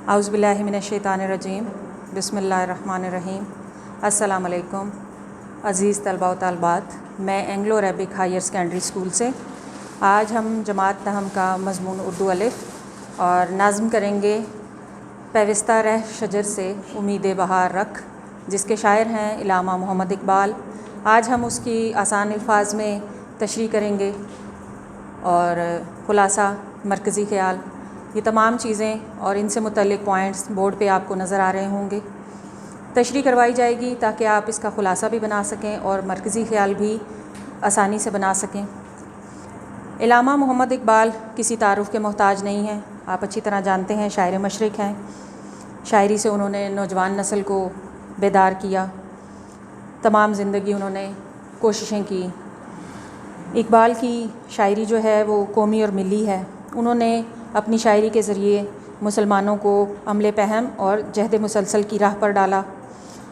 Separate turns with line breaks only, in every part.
اعوذ باللہ من الشیطان الرجیم بسم اللہ الرحمن الرحیم۔ السلام علیکم عزیز طلباء و طالبات، میں Anglo Arabic higher secondary school سے آج ہم جماعت نہم کا مضمون اردو الف اور نظم کریں گے پیوستہ رہ شجر سے امید بہار رکھ، جس کے شاعر ہیں علامہ محمد اقبال۔ آج ہم اس کی آسان الفاظ میں تشریح کریں گے اور خلاصہ مرکزی خیال، یہ تمام چیزیں اور ان سے متعلق پوائنٹس بورڈ پہ آپ کو نظر آ رہے ہوں گے۔ تشریح کروائی جائے گی تاکہ آپ اس کا خلاصہ بھی بنا سکیں اور مرکزی خیال بھی آسانی سے بنا سکیں۔ علامہ محمد اقبال کسی تعارف کے محتاج نہیں ہیں، آپ اچھی طرح جانتے ہیں، شاعر مشرق ہیں۔ شاعری سے انہوں نے نوجوان نسل کو بیدار کیا، تمام زندگی انہوں نے کوششیں کی۔ اقبال کی شاعری جو ہے وہ قومی اور ملی ہے۔ انہوں نے اپنی شاعری کے ذریعے مسلمانوں کو عمل پہم اور جہد مسلسل کی راہ پر ڈالا۔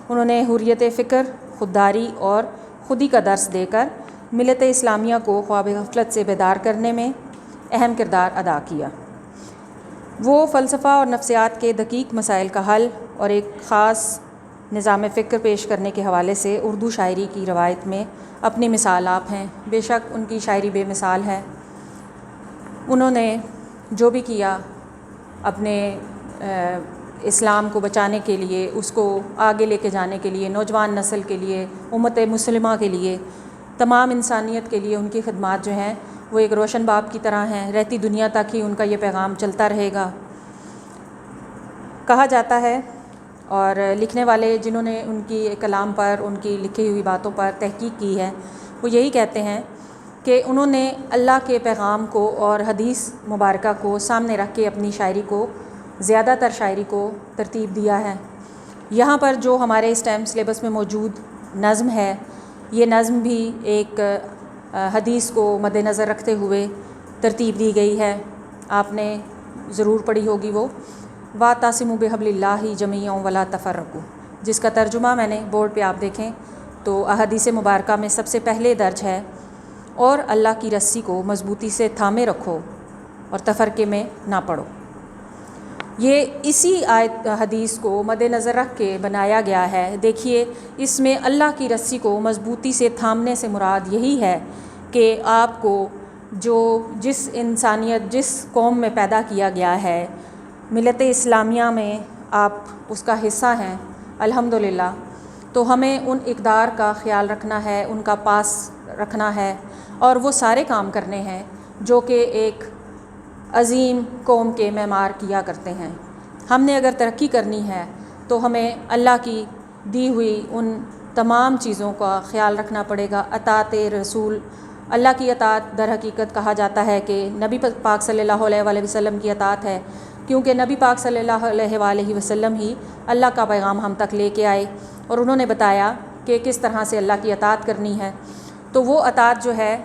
انہوں نے حریت فکر، خودداری اور خودی کا درس دے کر ملت اسلامیہ کو خواب غفلت سے بیدار کرنے میں اہم کردار ادا کیا۔ وہ فلسفہ اور نفسیات کے دقیق مسائل کا حل اور ایک خاص نظام فکر پیش کرنے کے حوالے سے اردو شاعری کی روایت میں اپنی مثال آپ ہیں۔ بے شک ان کی شاعری بے مثال ہے۔ انہوں نے جو بھی کیا اپنے اسلام کو بچانے کے لیے، اس کو آگے لے کے جانے کے لیے، نوجوان نسل کے لیے، امت مسلمہ کے لیے، تمام انسانیت کے لیے ان کی خدمات جو ہیں وہ ایک روشن باب کی طرح ہیں۔ رہتی دنیا تک ہی ان کا یہ پیغام چلتا رہے گا۔ کہا جاتا ہے اور لکھنے والے جنہوں نے ان کی کلام پر، ان کی لکھی ہوئی باتوں پر تحقیق کی ہے، وہ یہی کہتے ہیں کہ انہوں نے اللہ کے پیغام کو اور حدیث مبارکہ کو سامنے رکھ کے اپنی شاعری کو، زیادہ تر شاعری کو ترتیب دیا ہے۔ یہاں پر جو ہمارے اس ٹائم سلیبس میں موجود نظم ہے، یہ نظم بھی ایک حدیث کو مد نظر رکھتے ہوئے ترتیب دی گئی ہے۔ آپ نے ضرور پڑھی ہوگی وہ وَاعْتَصِمُوا بِحَبْلِ اللَّهِ جَمِيعًا وَلَا تَفَرَّقُوا، جس کا ترجمہ میں نے بورڈ پہ آپ دیکھیں تو احادیث مبارکہ میں سب سے پہلے درج ہے، اور اللہ کی رسی کو مضبوطی سے تھامے رکھو اور تفرقے میں نہ پڑو۔ یہ اسی آیت حدیث کو مد نظر رکھ کے بنایا گیا ہے۔ دیکھیے، اس میں اللہ کی رسی کو مضبوطی سے تھامنے سے مراد یہی ہے کہ آپ کو جس انسانیت، جس قوم میں پیدا کیا گیا ہے، ملت اسلامیہ میں آپ اس کا حصہ ہیں الحمدللہ، تو ہمیں ان اقدار کا خیال رکھنا ہے، ان کا پاس رکھنا ہے اور وہ سارے کام کرنے ہیں جو کہ ایک عظیم قوم کے معمار کیا کرتے ہیں۔ ہم نے اگر ترقی کرنی ہے تو ہمیں اللہ کی دی ہوئی ان تمام چیزوں کا خیال رکھنا پڑے گا۔ اطاعت رسول، اللہ کی اطاعت در حقیقت کہا جاتا ہے کہ نبی پاک صلی اللہ علیہ وآلہ وسلم کی اطاعت ہے، کیونکہ نبی پاک صلی اللہ علیہ وآلہ وسلم ہی اللہ کا پیغام ہم تک لے کے آئے اور انہوں نے بتایا کہ کس طرح سے اللہ کی اطاعت کرنی ہے۔ تو وہ اطاعت جو ہے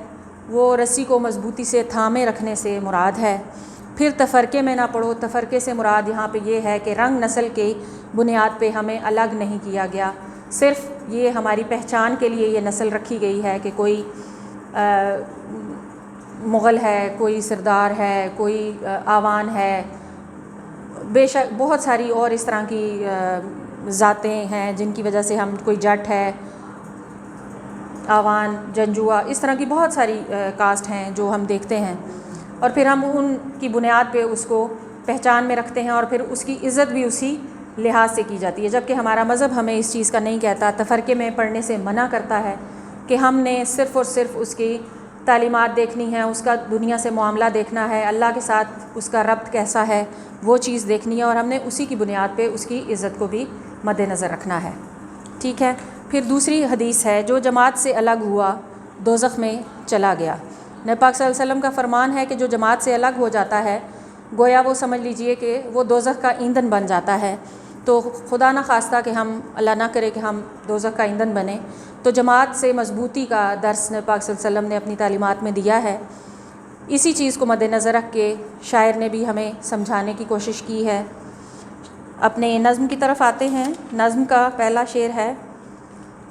وہ رسی کو مضبوطی سے تھامے رکھنے سے مراد ہے۔ پھر تفرقے میں نہ پڑو، تفرقے سے مراد یہاں پہ یہ ہے کہ رنگ نسل کی بنیاد پہ ہمیں الگ نہیں کیا گیا، صرف یہ ہماری پہچان کے لیے یہ نسل رکھی گئی ہے کہ کوئی مغل ہے، کوئی سردار ہے، کوئی آوان ہے، بے شک بہت ساری اور اس طرح کی ذاتیں ہیں جن کی وجہ سے ہم، کوئی جٹ ہے، آوان، جنجوا، اس طرح کی بہت ساری کاسٹ ہیں جو ہم دیکھتے ہیں، اور پھر ہم ان کی بنیاد پہ اس کو پہچان میں رکھتے ہیں اور پھر اس کی عزت بھی اسی لحاظ سے کی جاتی ہے، جبکہ ہمارا مذہب ہمیں اس چیز کا نہیں کہتا، تفرقے میں پڑھنے سے منع کرتا ہے کہ ہم نے صرف اور صرف اس کی تعلیمات دیکھنی ہے، اس کا دنیا سے معاملہ دیکھنا ہے، اللہ کے ساتھ اس کا ربط کیسا ہے وہ چیز دیکھنی ہے، اور ہم نے اسی کی بنیاد پہ اس کی عزت کو بھی مد نظر رکھنا ہے۔ ٹھیک ہے، پھر دوسری حدیث ہے، جو جماعت سے الگ ہوا دوزخ میں چلا گیا۔ نبی پاک صلی اللہ علیہ وسلم کا فرمان ہے کہ جو جماعت سے الگ ہو جاتا ہے، گویا وہ سمجھ لیجئے کہ وہ دوزخ کا ایندھن بن جاتا ہے۔ تو خدا نہ خواستہ کہ ہم، اللہ نہ کرے کہ ہم دوزخ کا ایندھن بنیں، تو جماعت سے مضبوطی کا درس نبی پاک صلی اللہ علیہ وسلم نے اپنی تعلیمات میں دیا ہے۔ اسی چیز کو مد نظر رکھ کے شاعر نے بھی ہمیں سمجھانے کی کوشش کی ہے۔ اپنے نظم کی طرف آتے ہیں۔ نظم کا پہلا شعر ہے: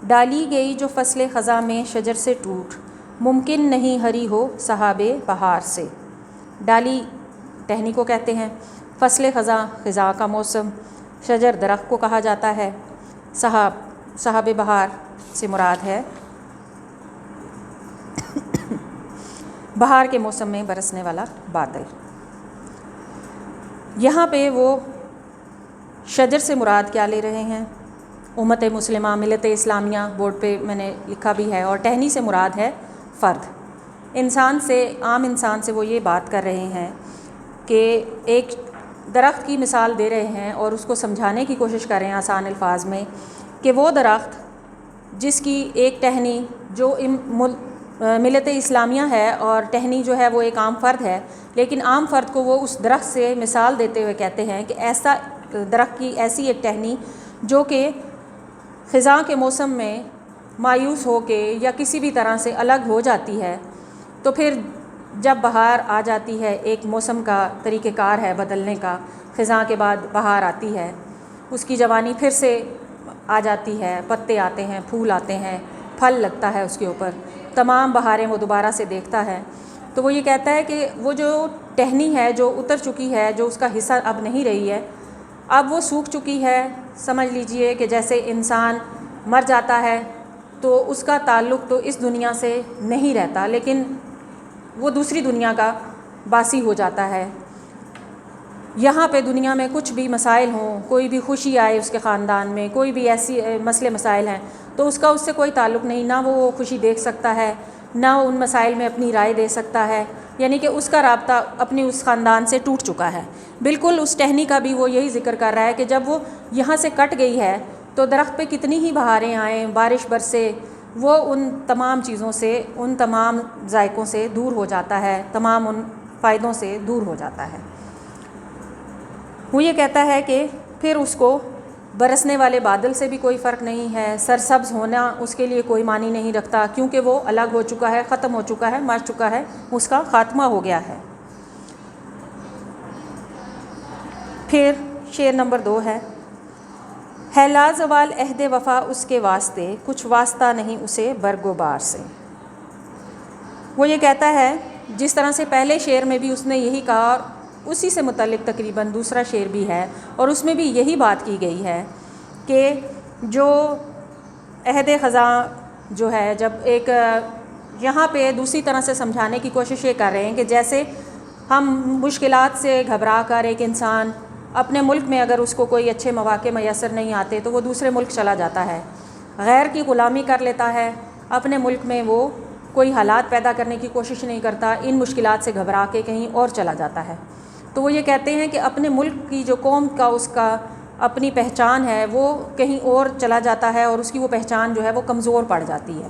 ڈالی گئی جو فصل خزاں میں شجر سے ٹوٹ، ممکن نہیں ہری ہو صحاب بہار سے۔ ڈالی ٹہنی کو کہتے ہیں۔ فصل خزاں خزاں کا موسم، شجر درخت کو کہا جاتا ہے، صحاب بہار سے مراد ہے بہار کے موسم میں برسنے والا بادل۔ یہاں پہ وہ شجر سے مراد کیا لے رہے ہیں؟ امت مسلمہ، ملت اسلامیہ، بورڈ پہ میں نے لکھا بھی ہے، اور ٹہنی سے مراد ہے فرد، انسان سے، عام انسان سے وہ یہ بات کر رہے ہیں کہ ایک درخت کی مثال دے رہے ہیں اور اس کو سمجھانے کی کوشش کر رہے ہیں آسان الفاظ میں کہ وہ درخت جس کی ایک ٹہنی جو ملت اسلامیہ ہے، اور ٹہنی جو ہے وہ ایک عام فرد ہے، لیکن عام فرد کو وہ اس درخت سے مثال دیتے ہوئے کہتے ہیں کہ ایسا درخت کی ایسی ایک ٹہنی جو کہ خزاں کے موسم میں مایوس ہو کے یا کسی بھی طرح سے الگ ہو جاتی ہے، تو پھر جب بہار آ جاتی ہے، ایک موسم کا طریقہ کار ہے بدلنے کا، خزاں کے بعد بہار آتی ہے، اس کی جوانی پھر سے آ جاتی ہے، پتے آتے ہیں، پھول آتے ہیں، پھل لگتا ہے اس کے اوپر، تمام بہاریں وہ دوبارہ سے دیکھتا ہے۔ تو وہ یہ کہتا ہے کہ وہ جو ٹہنی ہے جو اتر چکی ہے، جو اس کا حصہ اب نہیں رہی ہے، اب وہ سوکھ چکی ہے۔ سمجھ لیجئے کہ جیسے انسان مر جاتا ہے تو اس کا تعلق تو اس دنیا سے نہیں رہتا، لیکن وہ دوسری دنیا کا باسی ہو جاتا ہے۔ یہاں پہ دنیا میں کچھ بھی مسائل ہوں، کوئی بھی خوشی آئے اس کے خاندان میں، کوئی بھی ایسی مسئلے مسائل ہیں، تو اس کا اس سے کوئی تعلق نہیں، نہ وہ خوشی دیکھ سکتا ہے، نہ ان مسائل میں اپنی رائے دے سکتا ہے، یعنی کہ اس کا رابطہ اپنی اس خاندان سے ٹوٹ چکا ہے۔ بالکل اس ٹہنی کا بھی وہ یہی ذکر کر رہا ہے کہ جب وہ یہاں سے کٹ گئی ہے تو درخت پہ کتنی ہی بہاریں آئیں، بارش برسے، وہ ان تمام چیزوں سے، ان تمام ذائقوں سے دور ہو جاتا ہے، تمام ان فائدوں سے دور ہو جاتا ہے۔ وہ یہ کہتا ہے کہ پھر اس کو برسنے والے بادل سے بھی کوئی فرق نہیں ہے، سرسبز ہونا اس کے لیے کوئی معنی نہیں رکھتا، کیونکہ وہ الگ ہو چکا ہے، ختم ہو چکا ہے، مر چکا ہے، اس کا خاتمہ ہو گیا ہے۔ پھر شعر نمبر 2 ہے لا زوال عہد وفا اس کے واسطے، کچھ واسطہ نہیں اسے برگ و بار سے۔ وہ یہ کہتا ہے، جس طرح سے پہلے شعر میں بھی اس نے یہی کہا، اور اسی سے متعلق تقریباً دوسرا شعر بھی ہے، اور اس میں بھی یہی بات کی گئی ہے کہ جو عہد خزاں جو ہے، جب ایک یہاں پہ دوسری طرح سے سمجھانے کی کوشش یہ کر رہے ہیں کہ جیسے ہم مشکلات سے گھبرا کر، ایک انسان اپنے ملک میں اگر اس کو کوئی اچھے مواقع میسر نہیں آتے تو وہ دوسرے ملک چلا جاتا ہے، غیر کی غلامی کر لیتا ہے، اپنے ملک میں وہ کوئی حالات پیدا کرنے کی کوشش نہیں کرتا، ان مشکلات سے گھبرا کے کہیں اور چلا جاتا ہے۔ تو وہ یہ کہتے ہیں کہ اپنے ملک کی جو قوم کا اس کا اپنی پہچان ہے وہ کہیں اور چلا جاتا ہے، اور اس کی وہ پہچان جو ہے وہ کمزور پڑ جاتی ہے،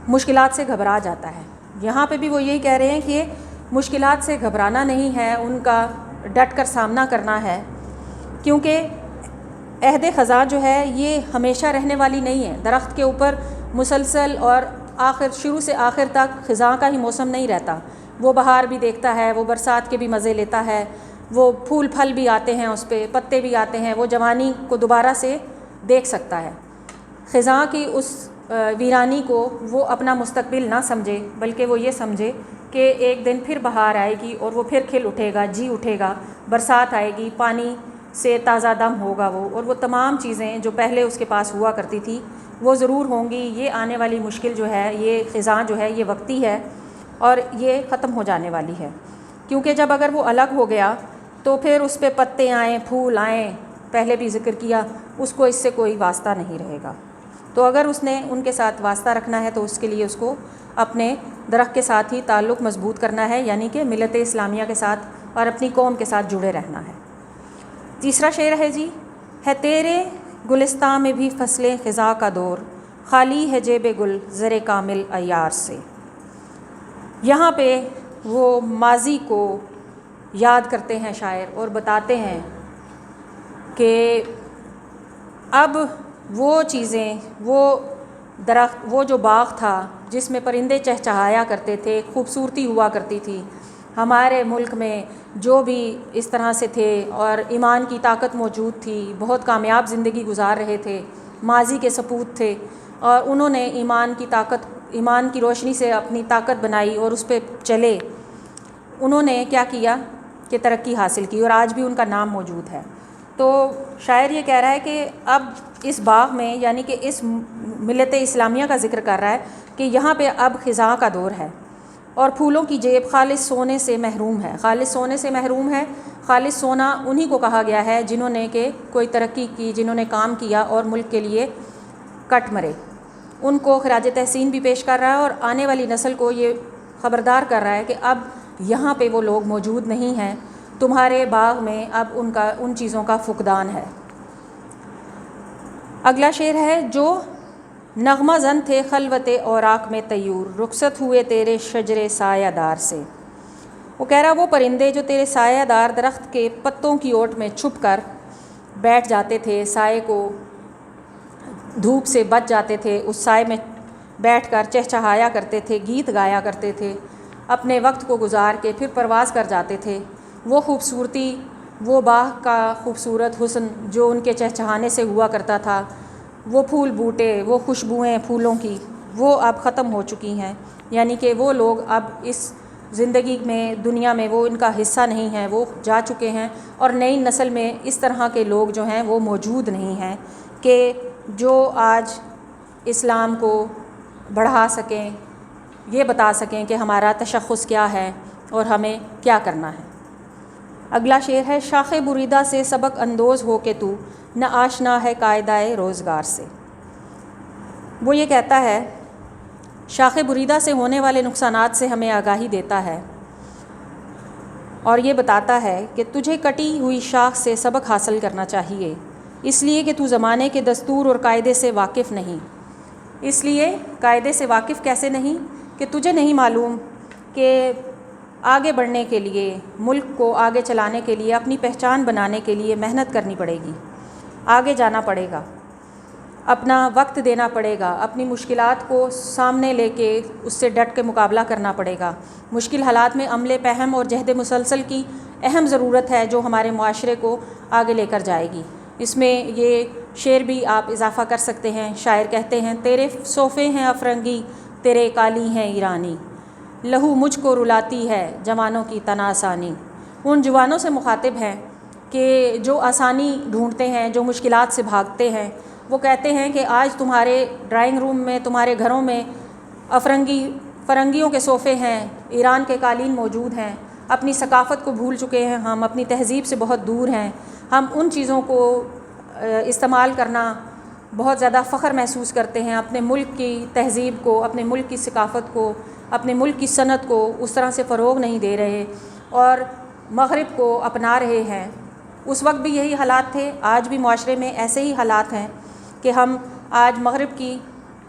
مشکلات سے گھبرا جاتا ہے۔ یہاں پہ بھی وہ یہی کہہ رہے ہیں کہ مشکلات سے گھبرانا نہیں ہے، ان کا ڈٹ کر سامنا کرنا ہے، کیونکہ عہد خزاں جو ہے یہ ہمیشہ رہنے والی نہیں ہے۔ درخت کے اوپر مسلسل اور شروع سے آخر تک خزاں کا ہی موسم نہیں رہتا، وہ بہار بھی دیکھتا ہے، وہ برسات کے بھی مزے لیتا ہے، وہ پھول پھل بھی آتے ہیں اس پہ، پتے بھی آتے ہیں، وہ جوانی کو دوبارہ سے دیکھ سکتا ہے۔ خزاں کی اس ویرانی کو وہ اپنا مستقبل نہ سمجھے، بلکہ وہ یہ سمجھے کہ ایک دن پھر بہار آئے گی اور وہ پھر کھل اٹھے گا، جی اٹھے گا، برسات آئے گی، پانی سے تازہ دم ہوگا وہ، اور وہ تمام چیزیں جو پہلے اس کے پاس ہوا کرتی تھی وہ ضرور ہوں گی۔ یہ آنے والی مشکل جو ہے، یہ خزاں جو ہے، یہ وقتی ہے اور یہ ختم ہو جانے والی ہے، کیونکہ جب اگر وہ الگ ہو گیا تو پھر اس پہ پتے آئیں، پھول آئیں، پہلے بھی ذکر کیا، اس کو اس سے کوئی واسطہ نہیں رہے گا۔ تو اگر اس نے ان کے ساتھ واسطہ رکھنا ہے تو اس کے لیے اس کو اپنے درخت کے ساتھ ہی تعلق مضبوط کرنا ہے، یعنی کہ ملت اسلامیہ کے ساتھ اور اپنی قوم کے ساتھ جڑے رہنا ہے۔ تیسرا شعر ہے جی، ہے تیرے گلستاں میں بھی فصلیں خزاں کا دور، خالی ہے جیب گل زر کامل عیار سے۔ یہاں پہ وہ ماضی کو یاد کرتے ہیں شاعر، اور بتاتے ہیں کہ اب وہ چیزیں، وہ درخت، وہ جو باغ تھا جس میں پرندے چہچہایا کرتے تھے، خوبصورتی ہوا کرتی تھی، ہمارے ملک میں جو بھی اس طرح سے تھے اور ایمان کی طاقت موجود تھی، بہت کامیاب زندگی گزار رہے تھے، ماضی کے سپوت تھے، اور انہوں نے ایمان کی طاقت، ایمان کی روشنی سے اپنی طاقت بنائی اور اس پہ چلے۔ انہوں نے کیا کیا کہ ترقی حاصل کی اور آج بھی ان کا نام موجود ہے۔ تو شاعر یہ کہہ رہا ہے کہ اب اس باغ میں، یعنی کہ اس ملت اسلامیہ کا ذکر کر رہا ہے کہ یہاں پہ اب خزاں کا دور ہے، اور پھولوں کی جیب خالص سونے سے محروم ہے۔ خالص سونے سے محروم ہے، خالص سونا انہی کو کہا گیا ہے جنہوں نے کہ کوئی ترقی کی، جنہوں نے کام کیا اور ملک کے لیے کٹ مرے۔ ان کو خراج تحسین بھی پیش کر رہا ہے اور آنے والی نسل کو یہ خبردار کر رہا ہے کہ اب یہاں پہ وہ لوگ موجود نہیں ہیں، تمہارے باغ میں اب ان چیزوں کا فقدان ہے۔ اگلا شعر ہے، جو نغمہ زن تھے خلوت اوراق میں طیور، رخصت ہوئے تیرے شجر سایہ دار سے۔ وہ کہہ رہا وہ پرندے جو تیرے سایہ دار درخت کے پتوں کی اوٹ میں چھپ کر بیٹھ جاتے تھے، سائے کو دھوپ سے بچ جاتے تھے، اس سائے میں بیٹھ کر چہچہایا کرتے تھے، گیت گایا کرتے تھے، اپنے وقت کو گزار کے پھر پرواز کر جاتے تھے، وہ خوبصورتی، وہ باغ کا خوبصورت حسن جو ان کے چہچہانے سے ہوا کرتا تھا، وہ پھول بوٹے، وہ خوشبوئیں پھولوں کی، وہ اب ختم ہو چکی ہیں۔ یعنی کہ وہ لوگ اب اس زندگی میں، دنیا میں وہ ان کا حصہ نہیں ہیں، وہ جا چکے ہیں، اور نئی نسل میں اس طرح کے لوگ جو ہیں وہ موجود نہیں ہیں کہ جو آج اسلام کو بڑھا سکیں، یہ بتا سکیں کہ ہمارا تشخص کیا ہے اور ہمیں کیا کرنا ہے۔ اگلا شعر ہے، شاخ بریدہ سے سبق اندوز ہو کے تو نہ آشنا ہے قاعدہ روزگار سے۔ وہ یہ کہتا ہے، شاخ بریدہ سے ہونے والے نقصانات سے ہمیں آگاہی دیتا ہے اور یہ بتاتا ہے کہ تجھے کٹی ہوئی شاخ سے سبق حاصل کرنا چاہیے، اس لیے کہ تو زمانے کے دستور اور قاعدے سے واقف نہیں۔ اس لیے قاعدے سے واقف کیسے نہیں؟ کہ تجھے نہیں معلوم کہ آگے بڑھنے کے لیے، ملک کو آگے چلانے کے لیے، اپنی پہچان بنانے کے لیے محنت کرنی پڑے گی، آگے جانا پڑے گا، اپنا وقت دینا پڑے گا، اپنی مشکلات کو سامنے لے کے اس سے ڈٹ کے مقابلہ کرنا پڑے گا۔ مشکل حالات میں عمل فہم اور جہد مسلسل کی اہم ضرورت ہے جو ہمارے معاشرے کو آگے لے کر جائے گی۔ اس میں یہ شعر بھی آپ اضافہ کر سکتے ہیں۔ شاعر کہتے ہیں، تیرے صوفے ہیں افرنگی، تیرے کالی ہیں ایرانی، لہو مجھ کو رلاتی ہے جوانوں کی تنا آسانی۔ ان جوانوں سے مخاطب ہیں کہ جو آسانی ڈھونڈتے ہیں، جو مشکلات سے بھاگتے ہیں، وہ کہتے ہیں کہ آج تمہارے ڈرائنگ روم میں، تمہارے گھروں میں فرنگیوں کے صوفے ہیں، ایران کے قالین موجود ہیں، اپنی ثقافت کو بھول چکے ہیں، ہم اپنی تہذیب سے بہت دور ہیں، ہم ان چیزوں کو استعمال کرنا بہت زیادہ فخر محسوس کرتے ہیں، اپنے ملک کی تہذیب کو، اپنے ملک کی ثقافت کو، اپنے ملک کی صنعت کو اس طرح سے فروغ نہیں دے رہے اور مغرب کو اپنا رہے ہیں۔ اس وقت بھی یہی حالات تھے، آج بھی معاشرے میں ایسے ہی حالات ہیں کہ ہم آج مغرب کی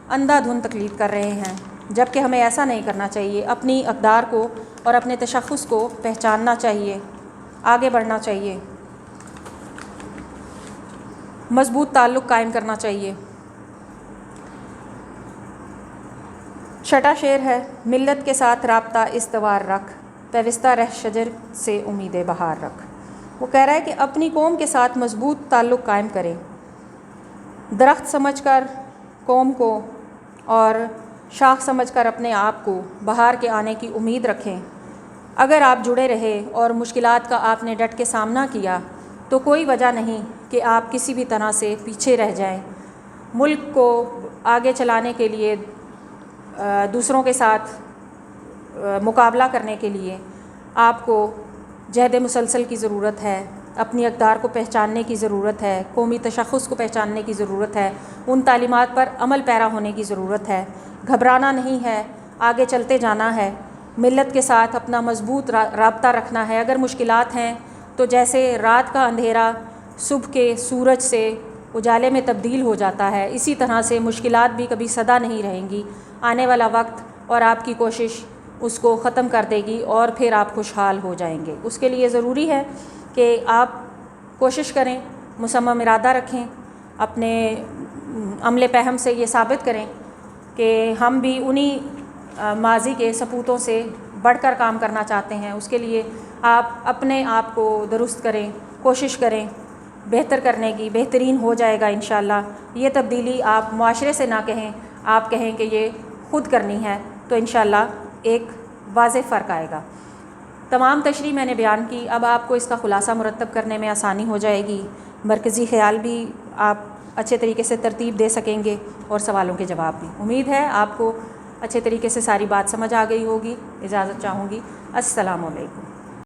اندھا دھند تقلید کر رہے ہیں، جبکہ ہمیں ایسا نہیں کرنا چاہیے۔ اپنی اقدار کو اور اپنے تشخص کو پہچاننا چاہیے، آگے بڑھنا چاہیے، مضبوط تعلق قائم کرنا چاہیے۔ چھٹا شعر ہے، ملت کے ساتھ رابطہ استوار رکھ، پیوستہ رہ شجر سے امید بہار رکھ۔ وہ کہہ رہا ہے کہ اپنی قوم کے ساتھ مضبوط تعلق قائم کریں، درخت سمجھ کر قوم کو اور شاخ سمجھ کر اپنے آپ کو بہار کے آنے کی امید رکھیں۔ اگر آپ جڑے رہے اور مشکلات کا آپ نے ڈٹ کے سامنا کیا تو کوئی وجہ نہیں کہ آپ کسی بھی طرح سے پیچھے رہ جائیں۔ ملک کو آگے چلانے کے لیے، دوسروں کے ساتھ مقابلہ کرنے کے لیے آپ کو جہد مسلسل کی ضرورت ہے، اپنی اقدار کو پہچاننے کی ضرورت ہے، قومی تشخص کو پہچاننے کی ضرورت ہے، ان تعلیمات پر عمل پیرا ہونے کی ضرورت ہے، گھبرانا نہیں ہے، آگے چلتے جانا ہے، ملت کے ساتھ اپنا مضبوط رابطہ رکھنا ہے۔ اگر مشکلات ہیں تو جیسے رات کا اندھیرا صبح کے سورج سے اجالے میں تبدیل ہو جاتا ہے، اسی طرح سے مشکلات بھی کبھی سدا نہیں رہیں گی۔ آنے والا وقت اور آپ کی کوشش اس کو ختم کر دے گی اور پھر آپ خوشحال ہو جائیں گے۔ اس کے لیے ضروری ہے کہ آپ کوشش کریں، مصمم ارادہ رکھیں، اپنے عمل پہم سے یہ ثابت کریں کہ ہم بھی انہی ماضی کے سپوتوں سے بڑھ کر کام کرنا چاہتے ہیں۔ اس کے لیے آپ اپنے آپ کو درست کریں، کوشش کریں بہتر کرنے کی، بہترین ہو جائے گا انشاءاللہ۔ یہ تبدیلی آپ معاشرے سے نہ کہیں، آپ کہیں کہ یہ خود کرنی ہے، تو انشاءاللہ ایک واضح فرق آئے گا۔ تمام تشریح میں نے بیان کی، اب آپ کو اس کا خلاصہ مرتب کرنے میں آسانی ہو جائے گی، مرکزی خیال بھی آپ اچھے طریقے سے ترتیب دے سکیں گے اور سوالوں کے جواب بھی۔ امید ہے آپ کو اچھے طریقے سے ساری بات سمجھ آ گئی ہوگی۔ اجازت چاہوں گی، السلام علیکم۔